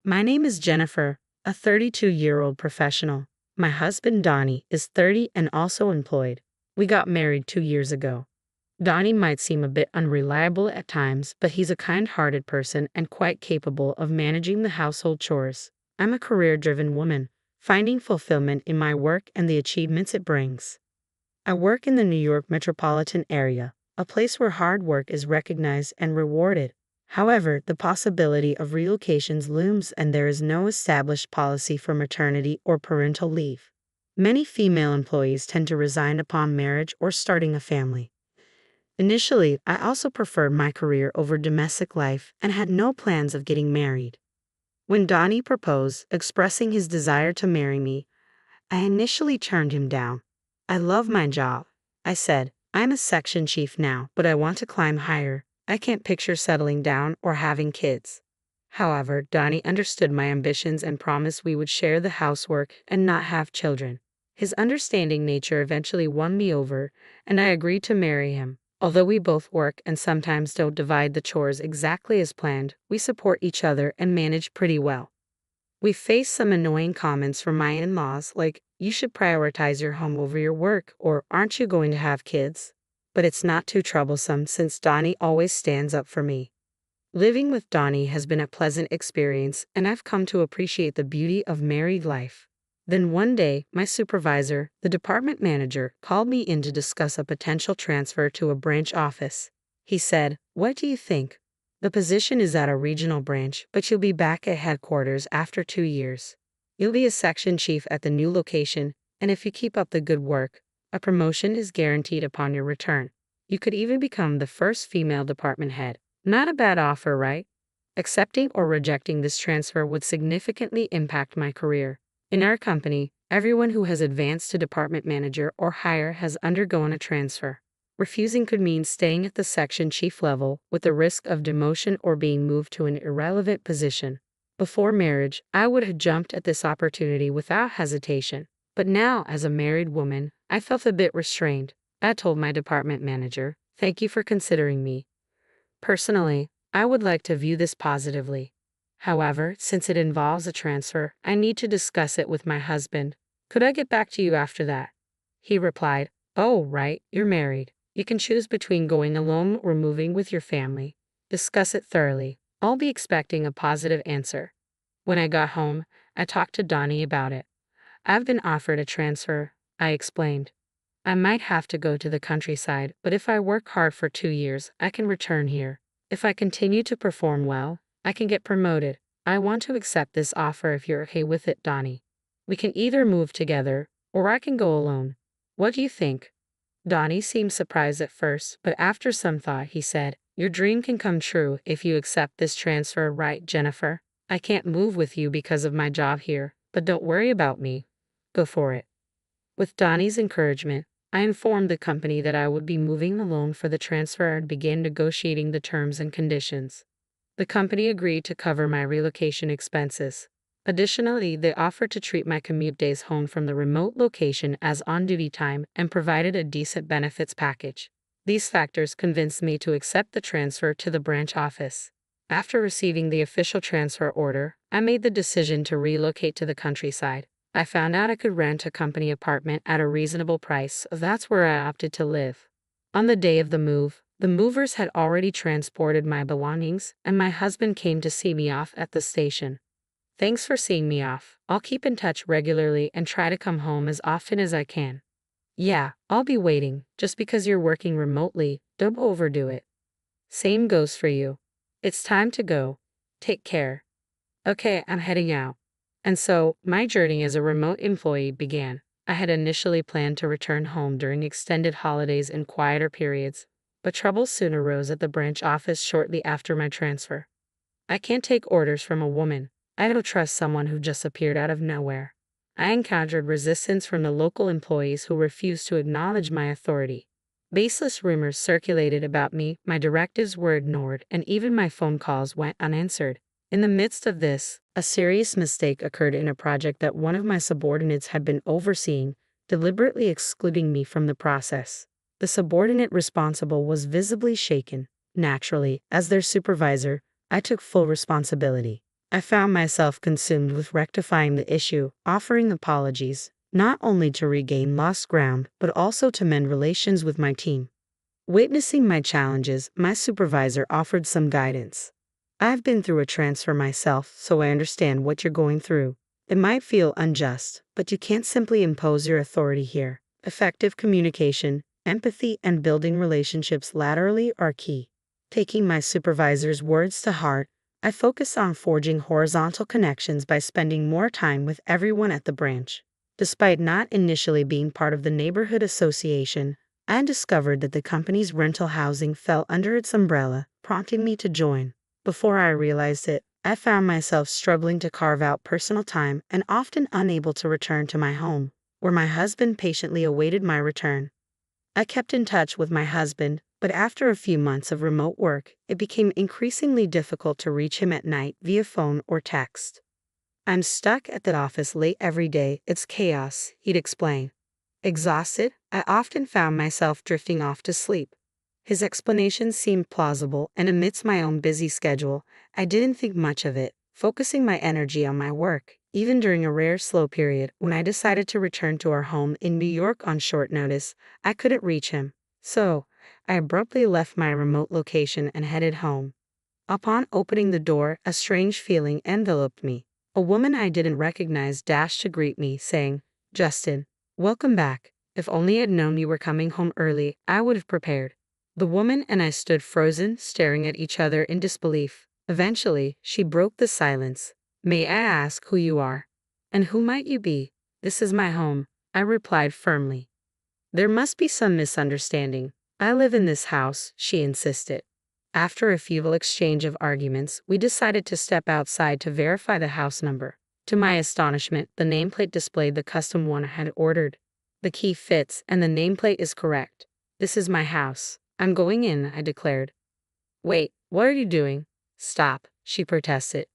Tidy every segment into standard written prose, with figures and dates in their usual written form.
My name is Jennifer, a 32-year-old professional. My husband Donnie is 30 and also employed. We got married 2 years ago. Donnie might seem a bit unreliable at times, but he's a kind-hearted person and quite capable of managing the household chores. I'm a career-driven woman, finding fulfillment in my work and the achievements it brings. I work in the New York metropolitan area, a place where hard work is recognized and rewarded. However, the possibility of relocations looms and there is no established policy for maternity or parental leave. Many female employees tend to resign upon marriage or starting a family. Initially, I also preferred my career over domestic life and had no plans of getting married. When Donnie proposed, expressing his desire to marry me, I initially turned him down. I love my job, I said. I'm a section chief now, but I want to climb higher. I can't picture settling down or having kids. However, Donnie understood my ambitions and promised we would share the housework and not have children. His understanding nature eventually won me over, and I agreed to marry him. Although we both work and sometimes don't divide the chores exactly as planned, we support each other and manage pretty well. We face some annoying comments from my in-laws like, you should prioritize your home over your work, or aren't you going to have kids? But it's not too troublesome since Donnie always stands up for me. Living with Donnie has been a pleasant experience, and I've come to appreciate the beauty of married life. Then one day, my supervisor, the department manager, called me in to discuss a potential transfer to a branch office. He said, "What do you think? The position is at a regional branch, but you'll be back at headquarters after 2 years. You'll be a section chief at the new location, and if you keep up the good work, a promotion is guaranteed upon your return. You could even become the first female department head. Not a bad offer, right?" Accepting or rejecting this transfer would significantly impact my career. In our company, everyone who has advanced to department manager or higher has undergone a transfer. Refusing could mean staying at the section chief level with the risk of demotion or being moved to an irrelevant position. Before marriage, I would have jumped at this opportunity without hesitation. But now, as a married woman, I felt a bit restrained. I told my department manager, "Thank you for considering me. Personally, I would like to view this positively. However, since it involves a transfer, I need to discuss it with my husband. Could I get back to you after that?" He replied, "Oh, right, you're married. You can choose between going alone or moving with your family. Discuss it thoroughly. I'll be expecting a positive answer." When I got home, I talked to Donnie about it. "I've been offered a transfer," I explained. "I might have to go to the countryside, but if I work hard for 2 years, I can return here. If I continue to perform well, I can get promoted. I want to accept this offer if you're okay with it, Donnie. We can either move together, or I can go alone. What do you think?" Donnie seemed surprised at first, but after some thought he said, "Your dream can come true if you accept this transfer, right, Jennifer? I can't move with you because of my job here, but don't worry about me. Go for it." With Donnie's encouragement, I informed the company that I would be moving alone for the transfer and began negotiating the terms and conditions. The company agreed to cover my relocation expenses. Additionally, they offered to treat my commute days home from the remote location as on-duty time and provided a decent benefits package. These factors convinced me to accept the transfer to the branch office. After receiving the official transfer order, I made the decision to relocate to the countryside. I found out I could rent a company apartment at a reasonable price, so that's where I opted to live. On the day of the move, the movers had already transported my belongings, and my husband came to see me off at the station. "Thanks for seeing me off. I'll keep in touch regularly and try to come home as often as I can." "Yeah, I'll be waiting. Just because you're working remotely, don't overdo it." "Same goes for you. It's time to go. Take care." "Okay, I'm heading out." And so, my journey as a remote employee began. I had initially planned to return home during extended holidays and quieter periods, but trouble soon arose at the branch office shortly after my transfer. I can't take orders from a woman. I don't trust someone who just appeared out of nowhere. I encountered resistance from the local employees who refused to acknowledge my authority. Baseless rumors circulated about me, my directives were ignored, and even my phone calls went unanswered. In the midst of this, a serious mistake occurred in a project that one of my subordinates had been overseeing, deliberately excluding me from the process. The subordinate responsible was visibly shaken. Naturally, as their supervisor, I took full responsibility. I found myself consumed with rectifying the issue, offering apologies, not only to regain lost ground, but also to mend relations with my team. Witnessing my challenges, my supervisor offered some guidance. I've been through a transfer myself, so I understand what you're going through. It might feel unjust, but you can't simply impose your authority here. Effective communication, empathy, and building relationships laterally are key. Taking my supervisor's words to heart, I focus on forging horizontal connections by spending more time with everyone at the branch. Despite not initially being part of the neighborhood association, I discovered that the company's rental housing fell under its umbrella, prompting me to join. Before I realized it, I found myself struggling to carve out personal time and often unable to return to my home, where my husband patiently awaited my return. I kept in touch with my husband, but after a few months of remote work, it became increasingly difficult to reach him at night via phone or text. I'm stuck at the office late every day. It's chaos, he'd explain. Exhausted, I often found myself drifting off to sleep. His explanations seemed plausible, and amidst my own busy schedule, I didn't think much of it, focusing my energy on my work, even during a rare slow period when I decided to return to our home in New York on short notice. I couldn't reach him. So, I abruptly left my remote location and headed home. Upon opening the door, a strange feeling enveloped me. A woman I didn't recognize dashed to greet me, saying, "Justin, welcome back. If only I'd known you were coming home early, I would have prepared." The woman and I stood frozen, staring at each other in disbelief. Eventually, she broke the silence. "May I ask who you are? And who might you be?" "This is my home," I replied firmly. "There must be some misunderstanding. I live in this house," she insisted. After a futile exchange of arguments, we decided to step outside to verify the house number. To my astonishment, the nameplate displayed the custom one I had ordered. "The key fits, and the nameplate is correct. This is my house. I'm going in," I declared. "Wait, what are you doing?" "Stop," she protested.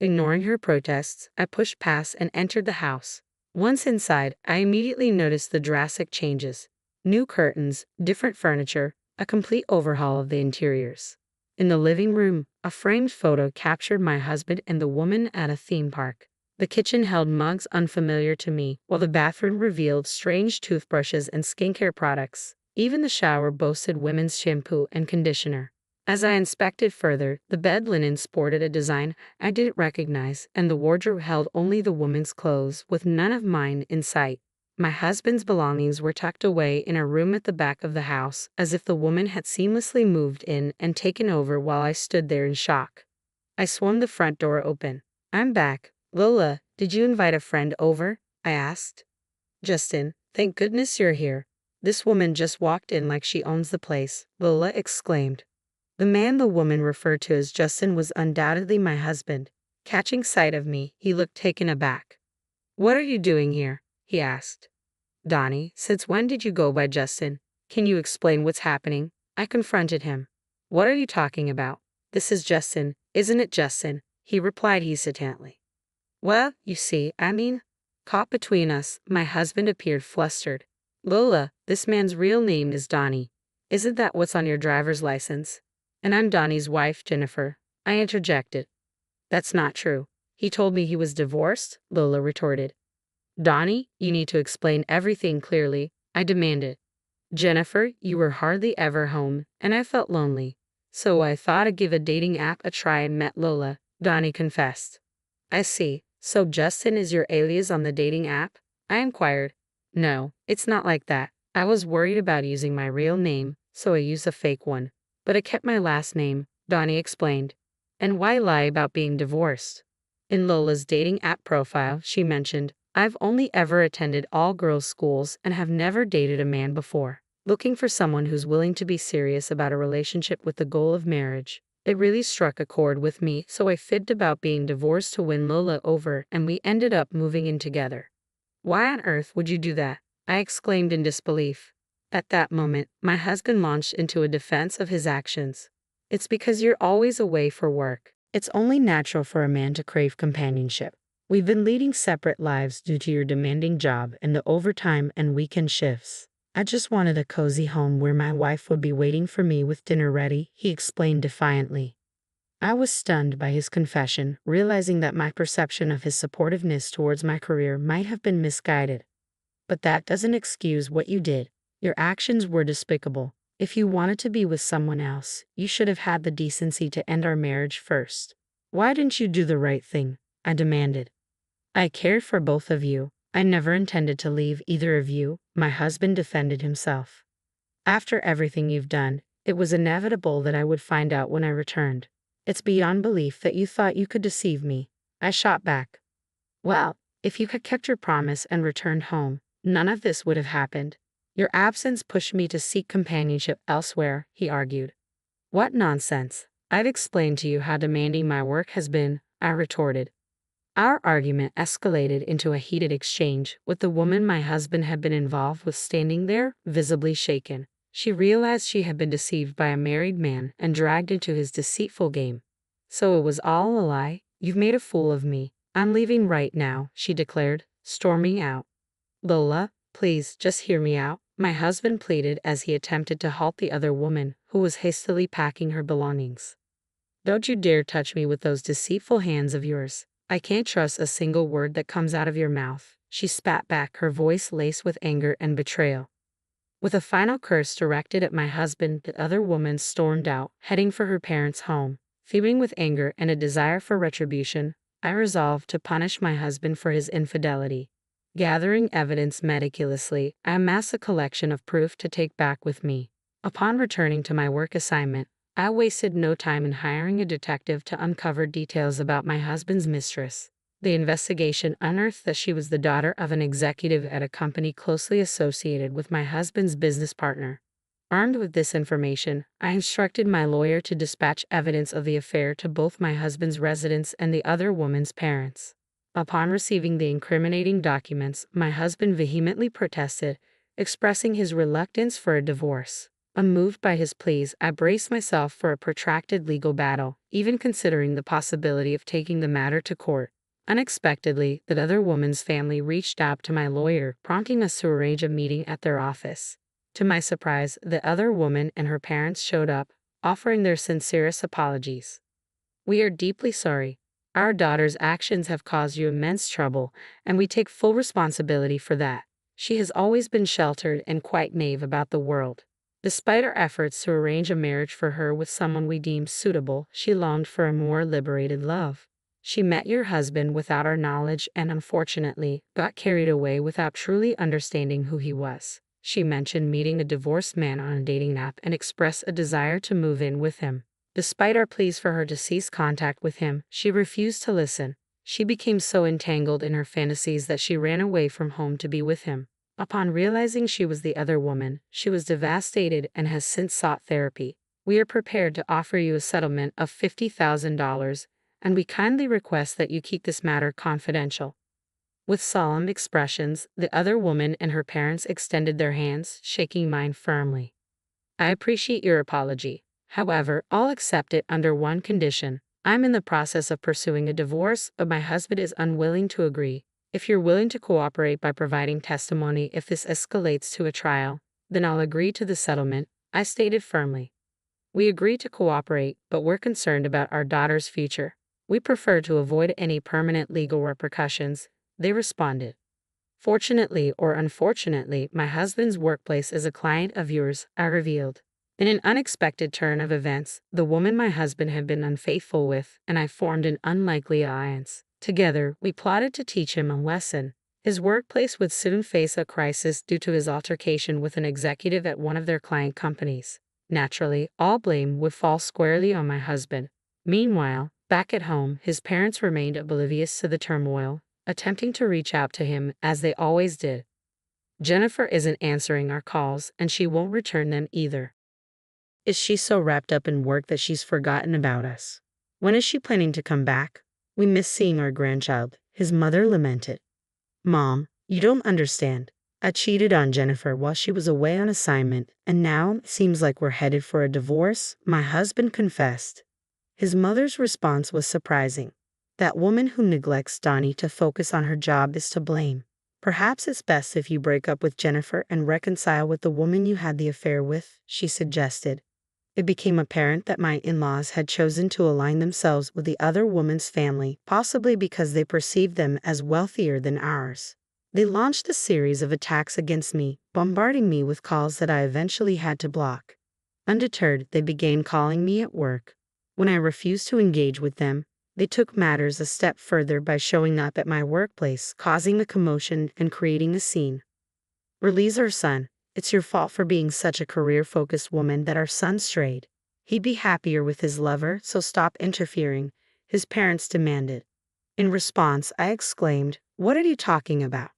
Ignoring her protests, I pushed past and entered the house. Once inside, I immediately noticed the drastic changes. New curtains, different furniture, a complete overhaul of the interiors. In the living room, a framed photo captured my husband and the woman at a theme park. The kitchen held mugs unfamiliar to me, while the bathroom revealed strange toothbrushes and skincare products. Even the shower boasted women's shampoo and conditioner. As I inspected further, the bed linen sported a design I didn't recognize, and the wardrobe held only the woman's clothes, with none of mine in sight. My husband's belongings were tucked away in a room at the back of the house, as if the woman had seamlessly moved in and taken over while I stood there in shock. I swung the front door open. "I'm back. Lola, did you invite a friend over?" I asked. "Justin, thank goodness you're here. This woman just walked in like she owns the place," Lola exclaimed. The man the woman referred to as Justin was undoubtedly my husband. Catching sight of me, he looked taken aback. "What are you doing here?" he asked. "Donnie, since when did you go by Justin? Can you explain what's happening?" I confronted him. "What are you talking about? This is Justin, isn't it, Justin?" he replied hesitantly. "Well, you see, caught between us, my husband appeared flustered. "Lola, this man's real name is Donnie. Isn't that what's on your driver's license?" "And I'm Donnie's wife, Jennifer," I interjected. "That's not true. He told me he was divorced," Lola retorted. "Donnie, you need to explain everything clearly," I demanded. "Jennifer, you were hardly ever home, and I felt lonely. So I thought I'd give a dating app a try and met Lola," Donnie confessed. "I see. So Justin is your alias on the dating app?" I inquired. "No, it's not like that. I was worried about using my real name, so I used a fake one. But I kept my last name," Donnie explained. "And why lie about being divorced?" In Lola's dating app profile, she mentioned, "I've only ever attended all-girls schools and have never dated a man before. Looking for someone who's willing to be serious about a relationship with the goal of marriage." It really struck a chord with me, so I fibbed about being divorced to win Lola over, and we ended up moving in together. "Why on earth would you do that?" I exclaimed in disbelief. At that moment, my husband launched into a defense of his actions. "It's because you're always away for work. It's only natural for a man to crave companionship. We've been leading separate lives due to your demanding job and the overtime and weekend shifts. I just wanted a cozy home where my wife would be waiting for me with dinner ready," he explained defiantly. I was stunned by his confession, realizing that my perception of his supportiveness towards my career might have been misguided. But that doesn't excuse what you did. Your actions were despicable. If you wanted to be with someone else, you should have had the decency to end our marriage first. Why didn't you do the right thing? I demanded. I cared for both of you. I never intended to leave either of you, my husband defended himself. After everything you've done, it was inevitable that I would find out when I returned. It's beyond belief that you thought you could deceive me. I shot back. Well, if you had kept your promise and returned home, none of this would have happened. Your absence pushed me to seek companionship elsewhere, he argued. What nonsense. I've explained to you how demanding my work has been, I retorted. Our argument escalated into a heated exchange, with the woman my husband had been involved with standing there, visibly shaken. She realized she had been deceived by a married man and dragged into his deceitful game. So it was all a lie? You've made a fool of me. I'm leaving right now, she declared, storming out. Lola, please, just hear me out, my husband pleaded as he attempted to halt the other woman, who was hastily packing her belongings. Don't you dare touch me with those deceitful hands of yours. I can't trust a single word that comes out of your mouth, she spat back, her voice laced with anger and betrayal. With a final curse directed at my husband, the other woman stormed out, heading for her parents' home. Fuming with anger and a desire for retribution, I resolved to punish my husband for his infidelity. Gathering evidence meticulously, I amassed a collection of proof to take back with me. Upon returning to my work assignment, I wasted no time in hiring a detective to uncover details about my husband's mistress. The investigation unearthed that she was the daughter of an executive at a company closely associated with my husband's business partner. Armed with this information, I instructed my lawyer to dispatch evidence of the affair to both my husband's residence and the other woman's parents. Upon receiving the incriminating documents, my husband vehemently protested, expressing his reluctance for a divorce. Unmoved by his pleas, I braced myself for a protracted legal battle, even considering the possibility of taking the matter to court. Unexpectedly, the other woman's family reached out to my lawyer, prompting us to arrange a meeting at their office. To my surprise, the other woman and her parents showed up, offering their sincerest apologies. We are deeply sorry. Our daughter's actions have caused you immense trouble, and we take full responsibility for that. She has always been sheltered and quite naive about the world. Despite our efforts to arrange a marriage for her with someone we deemed suitable, she longed for a more liberated love. She met your husband without our knowledge and, unfortunately, got carried away without truly understanding who he was. She mentioned meeting a divorced man on a dating app and expressed a desire to move in with him. Despite our pleas for her to cease contact with him, she refused to listen. She became so entangled in her fantasies that she ran away from home to be with him. Upon realizing she was the other woman, she was devastated and has since sought therapy. We are prepared to offer you a settlement of $50,000, and we kindly request that you keep this matter confidential. With solemn expressions, the other woman and her parents extended their hands, shaking mine firmly. I appreciate your apology. However, I'll accept it under one condition. I'm in the process of pursuing a divorce, but my husband is unwilling to agree. If you're willing to cooperate by providing testimony if this escalates to a trial, then I'll agree to the settlement, I stated firmly. We agree to cooperate, but we're concerned about our daughter's future. We prefer to avoid any permanent legal repercussions, they responded. Fortunately or unfortunately, my husband's workplace is a client of yours, I revealed. In an unexpected turn of events, the woman my husband had been unfaithful with and I formed an unlikely alliance. Together, we plotted to teach him a lesson. His workplace would soon face a crisis due to his altercation with an executive at one of their client companies. Naturally, all blame would fall squarely on my husband. Meanwhile, back at home, his parents remained oblivious to the turmoil, attempting to reach out to him as they always did. Jennifer isn't answering our calls, and she won't return them either. Is she so wrapped up in work that she's forgotten about us? When is she planning to come back? We miss seeing our grandchild, his mother lamented. Mom, you don't understand. I cheated on Jennifer while she was away on assignment, and now it seems like we're headed for a divorce, my husband confessed. His mother's response was surprising. That woman who neglects Donnie to focus on her job is to blame. Perhaps it's best if you break up with Jennifer and reconcile with the woman you had the affair with, she suggested. It became apparent that my in-laws had chosen to align themselves with the other woman's family, possibly because they perceived them as wealthier than ours. They launched a series of attacks against me, bombarding me with calls that I eventually had to block. Undeterred, they began calling me at work. When I refused to engage with them, they took matters a step further by showing up at my workplace, causing a commotion and creating a scene. "Release our son. It's your fault for being such a career-focused woman that our son strayed. He'd be happier with his lover, so stop interfering," his parents demanded. In response, I exclaimed, "What are you talking about?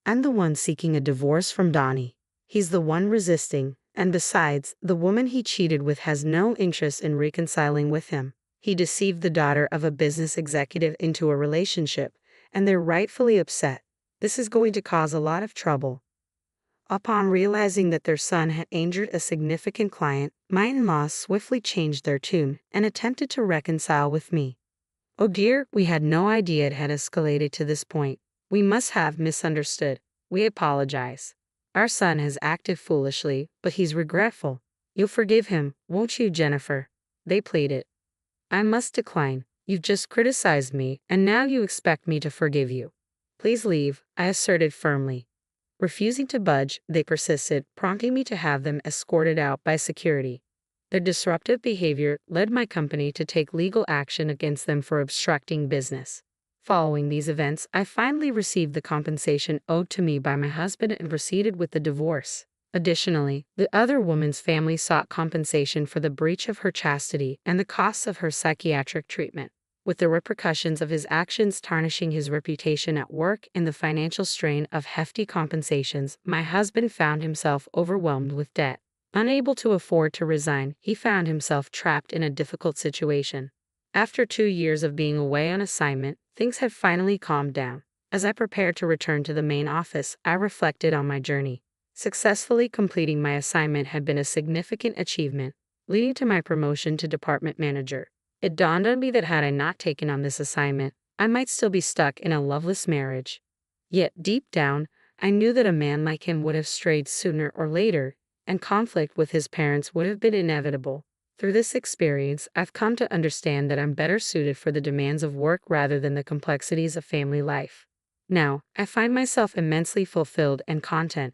I'm the one seeking a divorce from Donnie. He's the one resisting, and besides, the woman he cheated with has no interest in reconciling with him. He deceived the daughter of a business executive into a relationship, and they're rightfully upset. This is going to cause a lot of trouble." Upon realizing that their son had injured a significant client, my in-laws swiftly changed their tune and attempted to reconcile with me. "Oh dear, we had no idea it had escalated to this point. We must have misunderstood. We apologize. Our son has acted foolishly, but he's regretful. You'll forgive him, won't you, Jennifer?" they pleaded. "I must decline. You've just criticized me, and now you expect me to forgive you. Please leave," I asserted firmly. Refusing to budge, they persisted, prompting me to have them escorted out by security. Their disruptive behavior led my company to take legal action against them for obstructing business. Following these events, I finally received the compensation owed to me by my husband and proceeded with the divorce. Additionally, the other woman's family sought compensation for the breach of her chastity and the costs of her psychiatric treatment. With the repercussions of his actions tarnishing his reputation at work and the financial strain of hefty compensations, my husband found himself overwhelmed with debt. Unable to afford to resign, he found himself trapped in a difficult situation. After 2 years of being away on assignment, things had finally calmed down. As I prepared to return to the main office, I reflected on my journey. Successfully completing my assignment had been a significant achievement, leading to my promotion to department manager. It dawned on me that had I not taken on this assignment, I might still be stuck in a loveless marriage. Yet, deep down, I knew that a man like him would have strayed sooner or later, and conflict with his parents would have been inevitable. Through this experience, I've come to understand that I'm better suited for the demands of work rather than the complexities of family life. Now, I find myself immensely fulfilled and content.